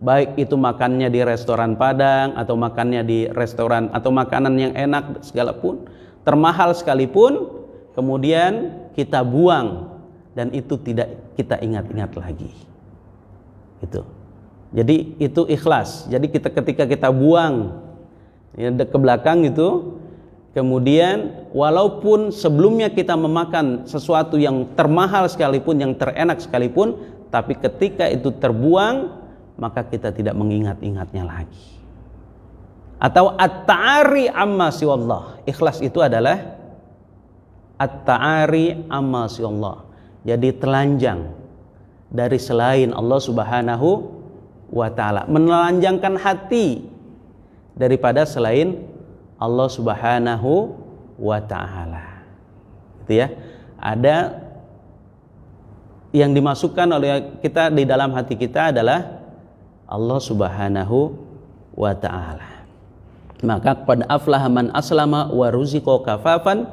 baik itu makannya di restoran Padang atau makannya di restoran atau makanan yang enak segalapun, termahal sekalipun, kemudian kita buang dan itu tidak kita ingat-ingat lagi. Itu. Jadi itu ikhlas. Jadi ketika kita buang ya, ke belakang itu, kemudian walaupun sebelumnya kita memakan sesuatu yang termahal sekalipun, yang terenak sekalipun, tapi ketika itu terbuang, maka kita tidak mengingat-ingatnya lagi. Atau at-ta'ari amma siwallah. Ikhlas itu adalah at-ta'ari amma siwallah. Jadi telanjang dari selain Allah Subhanahu wa ta'ala, menelanjangkan hati daripada selain Allah Subhanahu wa ta'ala. Gitu ya. Ada yang dimasukkan oleh kita di dalam hati kita adalah Allah Subhanahu wa ta'ala. Maka qad aflaha man aslama wa ruziqa kafafan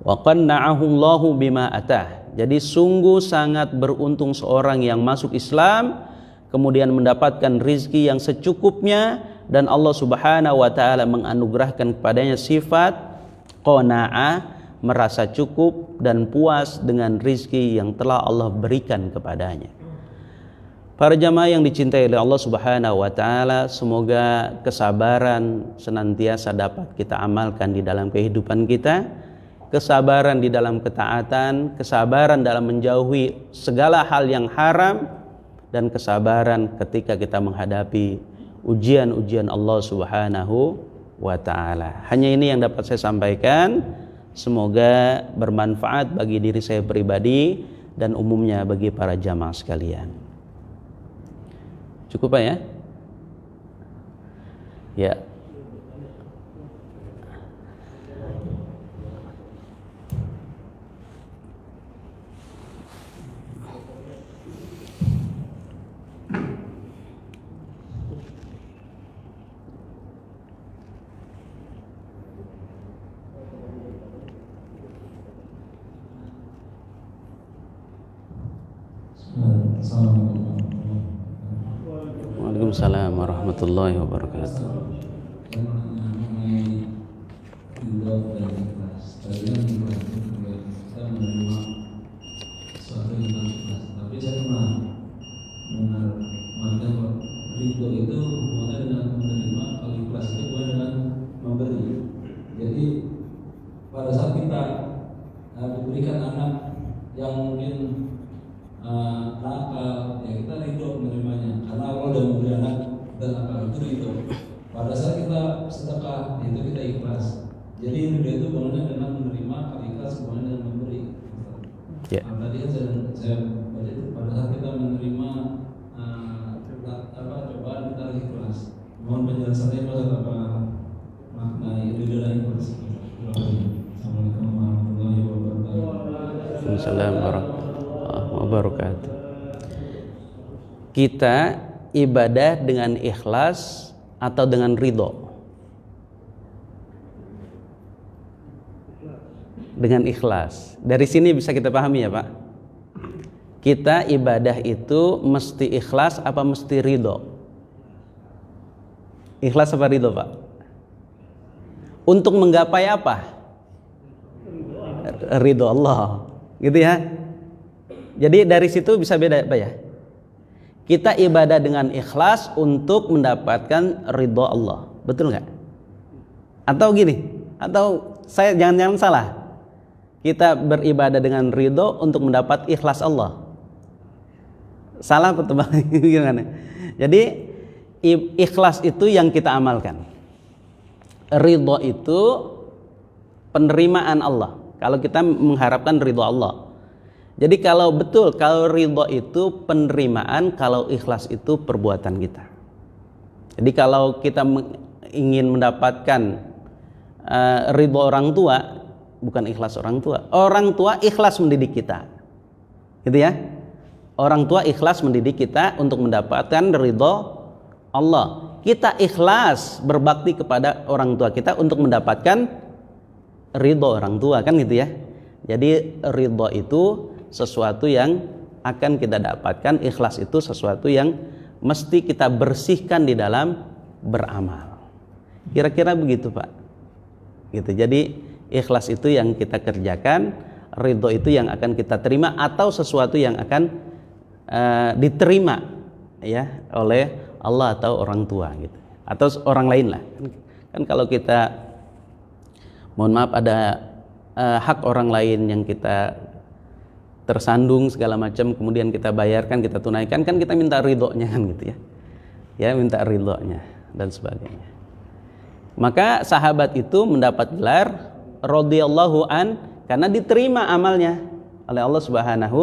wa qanna'ahu Allahu bima atah. Jadi sungguh sangat beruntung seorang yang masuk Islam kemudian mendapatkan rizki yang secukupnya, dan Allah Subhanahu wa ta'ala menganugerahkan kepadanya sifat qanaa'ah, merasa cukup dan puas dengan rizki yang telah Allah berikan kepadanya. Para jamaah yang dicintai oleh Allah Subhanahu wa ta'ala, semoga kesabaran senantiasa dapat kita amalkan di dalam kehidupan kita, kesabaran di dalam ketaatan, kesabaran dalam menjauhi segala hal yang haram, dan kesabaran ketika kita menghadapi ujian-ujian Allah Subhanahu wa ta'ala. Hanya ini yang dapat saya sampaikan. Semoga bermanfaat bagi diri saya pribadi dan umumnya bagi para jamaah sekalian. Cukup Pak ya? Ya. Waalaikumsalam warahmatullahi wabarakatuh. Jadi pada saat kita diberikan anak yang mungkin nakal, ya kita ridho menerimanya karena Allah sudah memberi anak dan nakal itu ridho. Pada saat kita sedekah itu kita ikhlas. Jadi ridho itu bangunnya dengan menerima, kalau ikhlas bangunnya dengan memberi. Ya. Tadi kan saya baca itu pada saat kita menerima cobaan kita harus ikhlas. Mohon penjelasannya apa makna ridho dan ikhlas. Assalamualaikum warahmatullahi wabarakatuh. Waalaikumsalam warahmatullahi wabarakatuh. Kita ibadah dengan ikhlas atau dengan ridho? Dengan ikhlas. Dari sini bisa kita pahami ya Pak. Kita ibadah itu mesti ikhlas apa mesti ridho? Ikhlas apa ridho Pak? Untuk menggapai apa? Ridho Allah. Gitu ya. Jadi dari situ bisa beda Pak ya. Kita ibadah dengan ikhlas untuk mendapatkan ridho Allah. Betul nggak? Atau gini? Atau saya jangan salah. Kita beribadah dengan ridho untuk mendapat ikhlas Allah. Salah betul gimana? Jadi ikhlas itu yang kita amalkan. Ridho itu penerimaan Allah. Kalau kita mengharapkan ridho Allah. Jadi kalau betul, kalau ridho itu penerimaan, kalau ikhlas itu perbuatan kita. Jadi kalau kita ingin mendapatkan ridho orang tua, bukan ikhlas orang tua. Orang tua ikhlas mendidik kita, gitu ya. Orang tua ikhlas mendidik kita untuk mendapatkan ridho Allah. Kita ikhlas berbakti kepada orang tua kita untuk mendapatkan ridho orang tua kan gitu ya. Jadi ridho itu sesuatu yang akan kita dapatkan, ikhlas itu sesuatu yang mesti kita bersihkan di dalam beramal. Kira-kira begitu Pak. Gitu. Jadi ikhlas itu yang kita kerjakan, ridho itu yang akan kita terima atau sesuatu yang akan diterima ya oleh Allah atau orang tua gitu. Atau orang lain lah. Kan kalau kita mohon maaf ada hak orang lain yang kita tersandung segala macam, kemudian kita bayarkan, kita tunaikan, kan kita minta ridhonya kan gitu ya. Ya, minta ridhonya dan sebagainya. Maka sahabat itu mendapat gelar radhiyallahu an karena diterima amalnya oleh Allah Subhanahu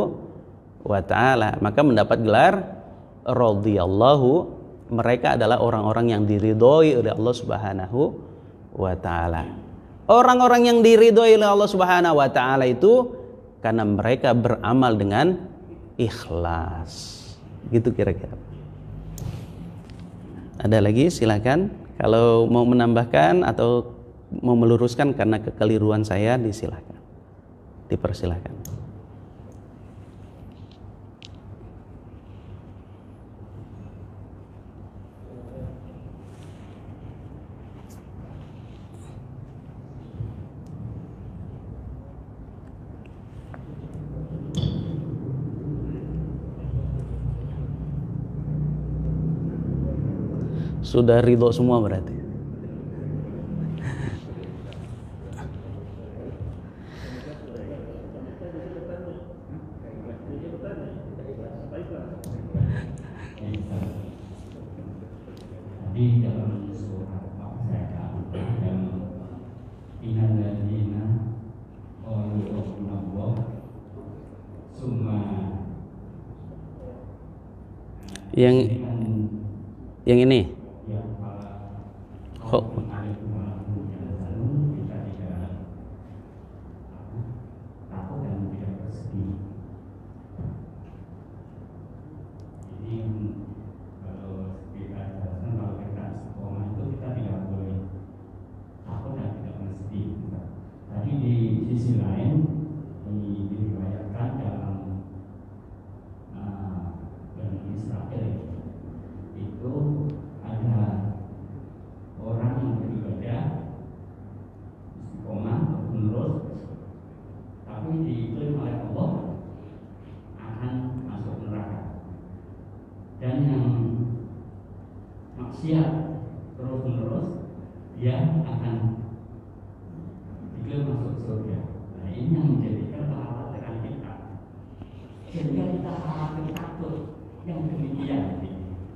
wa taala. Maka mendapat gelar radhiyallahu, mereka adalah orang-orang yang diridhoi oleh Allah Subhanahu wa taala. Orang-orang yang diridhoi oleh Allah Subhanahu wa taala itu karena mereka beramal dengan ikhlas. Gitu kira-kira. Ada lagi silakan. Kalau mau menambahkan atau mau meluruskan karena kekeliruan saya, disilakan. Dipersilakan. Sudah ridho semua berarti. Di dalam surat Al-Fatihah yang innalladzina qalu rabbunallah summa yang ini kok terus-menerus dia akan diklaim masuk surga. Nah, ini yang menjadikan kekhawatiran kita, sehingga kita khawatir takut yang demikian.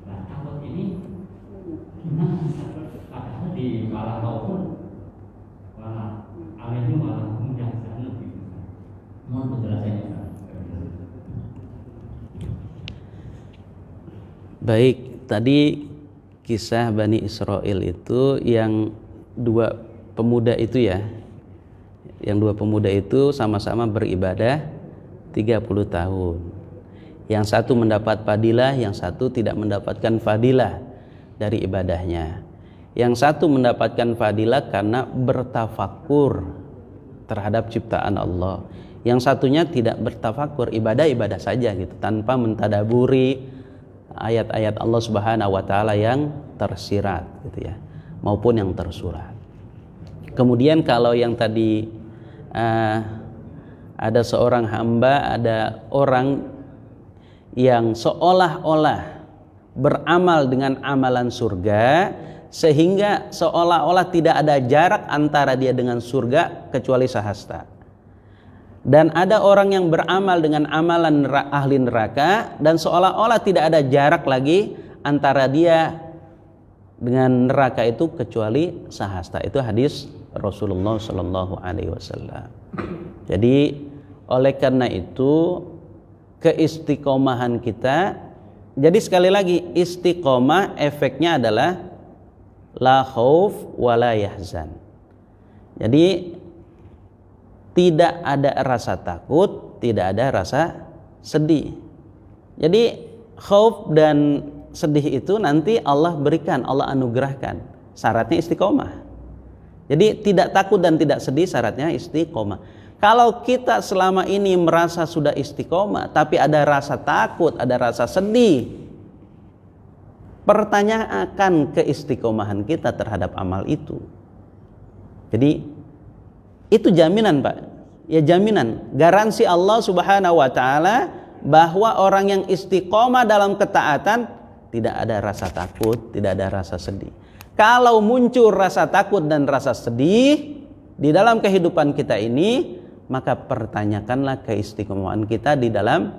Nah, takut ini gimana? Padahal di malah pun malah akhirnya malah mudah sana gitu. Mohon penjelasannya. Baik, tadi kisah Bani Israel itu yang dua pemuda itu ya. Yang dua pemuda itu sama-sama beribadah 30 tahun. Yang satu mendapat fadilah, yang satu tidak mendapatkan fadilah dari ibadahnya. Yang satu mendapatkan fadilah karena bertafakur terhadap ciptaan Allah. Yang satunya tidak bertafakur, ibadah-ibadah saja gitu, tanpa mentadaburi ayat-ayat Allah Subhanahu wa taala yang tersirat gitu ya, maupun yang tersurat. Kemudian kalau yang tadi ada seorang hamba, ada orang yang seolah-olah beramal dengan amalan surga sehingga seolah-olah tidak ada jarak antara dia dengan surga kecuali sahasta. Dan ada orang yang beramal dengan amalan ahli neraka dan seolah-olah tidak ada jarak lagi antara dia dengan neraka itu kecuali sahasta. Itu hadis Rasulullah Sallallahu Alaihi Wasallam. Jadi oleh karena itu keistiqomahan kita. Jadi sekali lagi istiqomah efeknya adalah la khauf wa la yahzan. Jadi tidak ada rasa takut, tidak ada rasa sedih. Jadi khauf dan sedih itu nanti Allah berikan, Allah anugerahkan. Syaratnya istiqomah. Jadi tidak takut dan tidak sedih syaratnya istiqomah. Kalau kita selama ini merasa sudah istiqomah tapi ada rasa takut, ada rasa sedih, pertanyakan keistiqomahan kita terhadap amal itu. Jadi itu jaminan, Pak. Ya, jaminan, garansi Allah Subhanahu wa taala bahwa orang yang istiqomah dalam ketaatan tidak ada rasa takut, tidak ada rasa sedih. Kalau muncul rasa takut dan rasa sedih di dalam kehidupan kita ini, maka pertanyakanlah keistiqomahan kita di dalam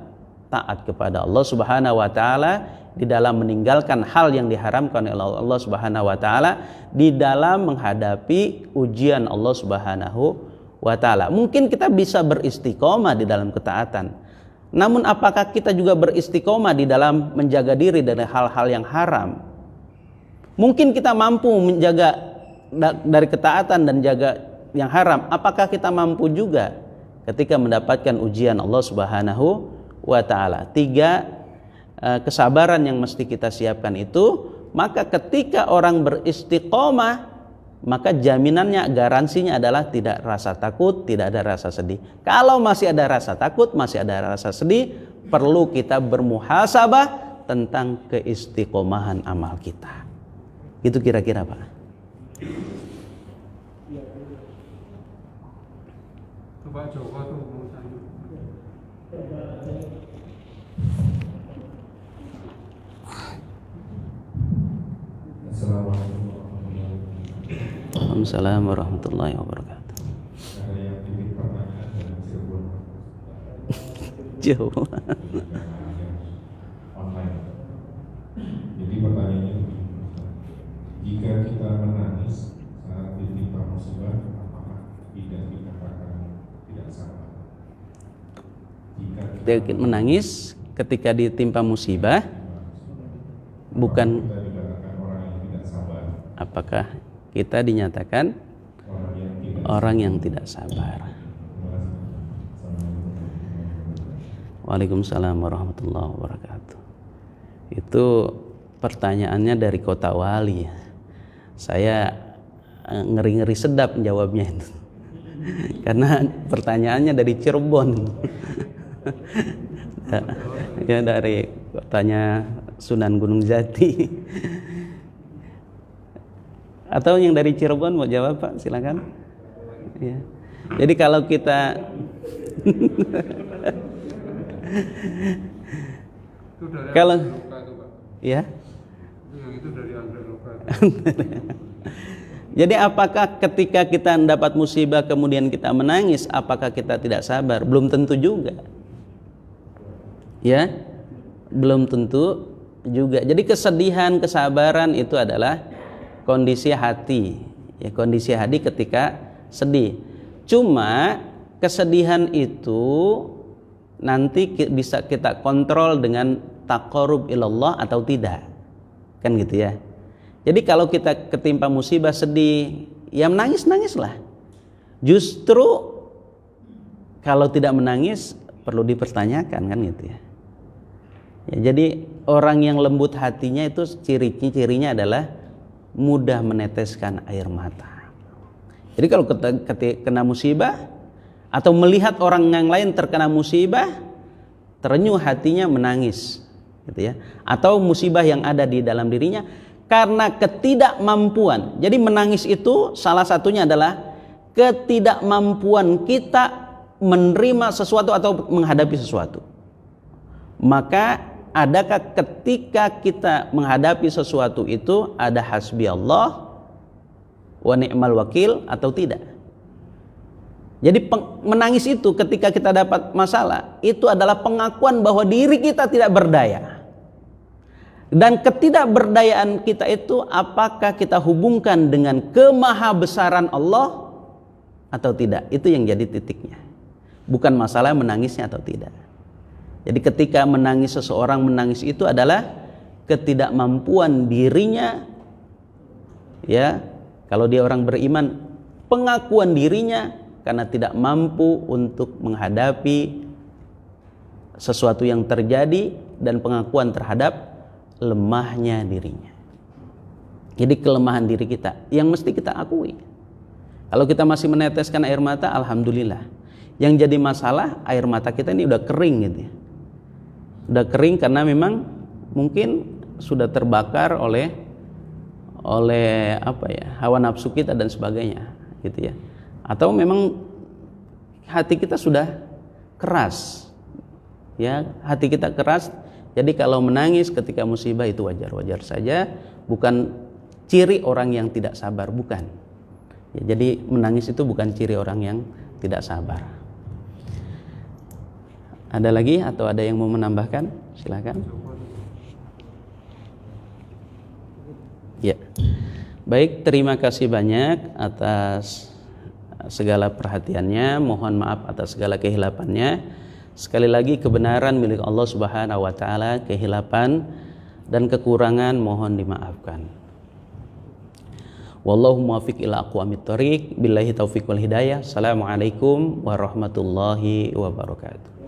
taat kepada Allah Subhanahu wa taala, di dalam meninggalkan hal yang diharamkan oleh Allah Subhanahu wa taala, di dalam menghadapi ujian Allah Subhanahu wa taala. Mungkin kita bisa beristiqomah di dalam ketaatan. Namun apakah kita juga beristiqomah di dalam menjaga diri dari hal-hal yang haram? Mungkin kita mampu menjaga dari ketaatan dan jaga yang haram. Apakah kita mampu juga ketika mendapatkan ujian Allah Subhanahu wa taala? 3 kesabaran yang mesti kita siapkan itu. Maka ketika orang beristiqomah, maka jaminannya, garansinya adalah tidak rasa takut, tidak ada rasa sedih. Kalau masih ada rasa takut, masih ada rasa sedih, perlu kita bermuhasabah tentang keistiqomahan amal kita. Itu kira-kira, Pak. Pak Joko tuh mau tanya. Waalaikumsalam warahmatullahi wabarakatuh. Ada yang titip pertanyaan dari Cirebon. Jauh. Online. Jadi pertanyaannya begini, jika kita menangis saat ditimpa musibah, apakah tidak dikatakan tidak sabar? Jika Kita menangis ketika ditimpa musibah, bukan kita dikatakan orang yang tidak sabar, apakah kita dinyatakan orang yang tidak sabar? Waalaikumsalam warahmatullahi wabarakatuh. Itu pertanyaannya dari Kota Wali. Saya ngeri-ngeri sedap menjawabnya itu. Karena pertanyaannya dari Cirebon. Ya, dari kotanya Sunan Gunung Jati. Atau yang dari Cirebon mau jawab, Pak? Silakan. Ya. Jadi kalau kita itu dari kalau luka itu, Pak. ya. Yang itu dari Andre luka. Jadi apakah ketika kita mendapat musibah kemudian kita menangis, apakah kita tidak sabar? Belum tentu juga. Ya, belum tentu juga. Jadi kesedihan, kesabaran itu adalah kondisi hati. Ya, kondisi hati ketika sedih. Cuma kesedihan itu nanti bisa kita kontrol dengan taqarrub ilallah atau tidak. Kan gitu ya. Jadi kalau kita ketimpa musibah sedih, ya menangis-nangislah. Justru kalau tidak menangis perlu dipertanyakan, kan gitu ya. Ya, jadi orang yang lembut hatinya itu cirinya adalah mudah meneteskan air mata. Jadi kalau kena musibah atau melihat orang yang lain terkena musibah, terenyuh hatinya menangis, gitu ya. Atau musibah yang ada di dalam dirinya karena ketidakmampuan. Jadi menangis itu salah satunya adalah ketidakmampuan kita menerima sesuatu atau menghadapi sesuatu. Maka adakah ketika kita menghadapi sesuatu itu ada hasbi Allah wa ni'mal wakil atau tidak? Jadi menangis itu ketika kita dapat masalah itu adalah pengakuan bahwa diri kita tidak berdaya. Dan ketidakberdayaan kita itu apakah kita hubungkan dengan kemahabesaran Allah atau tidak? Itu yang jadi titiknya. Bukan masalah menangisnya atau tidak. Jadi ketika menangis, seseorang menangis itu adalah ketidakmampuan dirinya, ya. Kalau dia orang beriman, pengakuan dirinya karena tidak mampu untuk menghadapi sesuatu yang terjadi dan pengakuan terhadap lemahnya dirinya. Jadi kelemahan diri kita yang mesti kita akui. Kalau kita masih meneteskan air mata, alhamdulillah. Yang jadi masalah air mata kita ini udah kering gitu ya. Udah kering karena memang mungkin sudah terbakar oleh apa ya, hawa nafsu kita dan sebagainya gitu ya. Atau memang hati kita sudah keras. Ya, hati kita keras. Jadi kalau menangis ketika musibah itu wajar-wajar saja, bukan ciri orang yang tidak sabar, bukan. Ya, jadi menangis itu bukan ciri orang yang tidak sabar. Ada lagi atau ada yang mau menambahkan? Silakan. Ya. Baik, terima kasih banyak atas segala perhatiannya. Mohon maaf atas segala kehilapannya. Sekali lagi kebenaran milik Allah Subhanahu wa taala, kehilapan dan kekurangan mohon dimaafkan. Wallahu muwaffiq ila aqwamit thoriq. Billahi taufiq wal hidayah. Assalamualaikum warahmatullahi wabarakatuh.